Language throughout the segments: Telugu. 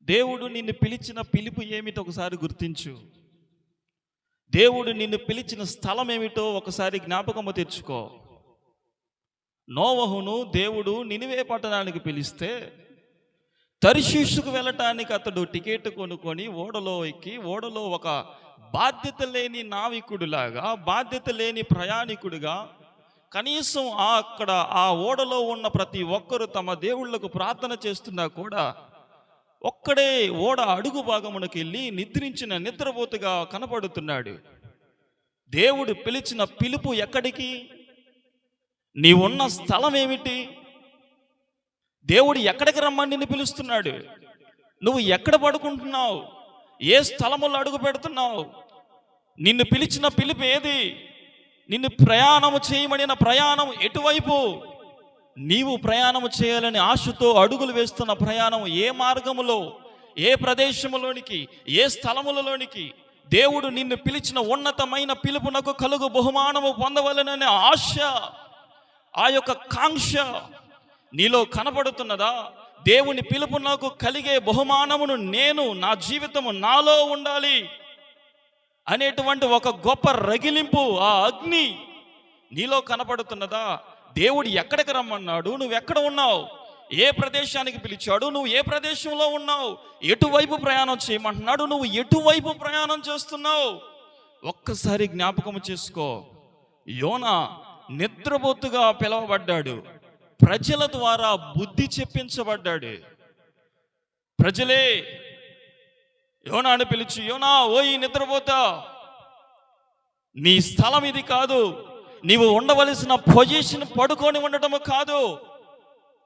దేవుడు నిన్ను పిలిచిన పిలుపు ఏమిటో ఒకసారి గుర్తించు. దేవుడు నిన్ను పిలిచిన స్థలం ఏమిటో ఒకసారి జ్ఞాపకము తెచ్చుకో. నోవహును దేవుడు నినివే పట్టణానికి పిలిస్తే తర్షీషుకు వెళ్ళటానికి అతడు టికెట్ కొనుక్కొని ఓడలో ఎక్కి, ఓడలో ఒక బాధ్యత లేని నావికుడిలాగా, బాధ్యత లేని ప్రయాణికుడిగా, కనీసం అక్కడ ఆ ఓడలో ఉన్న ప్రతి ఒక్కరూ తమ దేవుళ్లకు ప్రార్థన చేస్తున్నా కూడా ఒక్కడే ఓడ అడుగు భాగమునకి వెళ్ళి నిద్రించిన నిద్రపోతుగా కనపడుతున్నాడు. దేవుడు పిలిచిన పిలుపు ఎక్కడికి? నీవున్న స్థలం ఏమిటి? దేవుడు ఎక్కడికి రమ్మని నిన్ను పిలుస్తున్నాడు? నువ్వు ఎక్కడ పడుకుంటున్నావు? ఏ స్థలములో అడుగు పెడుతున్నావు? నిన్ను పిలిచిన పిలుపు ఏది? నిన్ను ప్రయాణము చేయమడిన ప్రయాణం ఎటువైపు? నీవు ప్రయాణము చేయాలని ఆశతో అడుగులు వేస్తున్న ప్రయాణం ఏ మార్గములో, ఏ ప్రదేశములోనికి, ఏ స్థలములలోనికి? దేవుడు నిన్ను పిలిచిన ఉన్నతమైన పిలుపునకు కలుగు బహుమానము పొందవలననే ఆశ, ఆ యొక్క కాంక్ష నీలో కనపడుతున్నదా? దేవుని పిలుపు నాకు కలిగే బహుమానమును నేను, నా జీవితము నాలో ఉండాలి అనేటువంటి ఒక గొప్ప రగిలింపు, ఆ అగ్ని నీలో కనపడుతున్నదా? దేవుడు ఎక్కడికి రమ్మన్నాడు? నువ్వు ఎక్కడ ఉన్నావు? ఏ ప్రదేశానికి పిలిచాడు? నువ్వు ఏ ప్రదేశంలో ఉన్నావు? ఎటువైపు ప్రయాణం చేయమంటున్నాడు? నువ్వు ఎటువైపు ప్రయాణం చేస్తున్నావు? ఒక్కసారి జ్ఞాపకం చేసుకో. యోనా నిద్రపోతుగా పిలవబడ్డాడు. ప్రజల ద్వారా బుద్ధి చెప్పించబడ్డాడు. ప్రజలే యోనాను పిలిచి, యోనా ఓయి నిద్రపోతా, నీ స్థలం ఇది కాదు, నీవు ఉండవలసిన పొజిషన్ పడుకొని ఉండటము కాదు,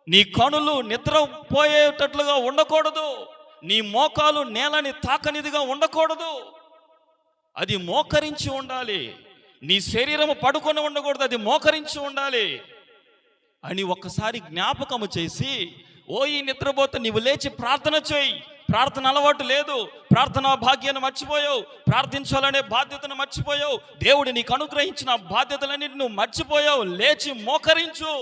నీ కనులు నిద్రపోయేటట్లుగా ఉండకూడదు, నీ మోకాలు నేలని తాకనిదిగా ఉండకూడదు, అది మోకరించి ఉండాలి. నీ శరీరము పడుకొని ఉండకూడదు, అది మోకరించి ఉండాలి అని ఒక్కసారి జ్ఞాపకము చేసి, ఓ ఈ నిద్రపోత నీవు లేచి ప్రార్థన చేయి. ప్రార్థన అలవాటు లేదు, ప్రార్థనా భాగ్యాన్ని మర్చిపోయావు, ప్రార్థించాలనే బాధ్యతను మర్చిపోయావు, దేవుడు నీకు అనుగ్రహించిన బాధ్యతలన్నింటిని నువ్వు మర్చిపోయావు. లేచి మోకరించు.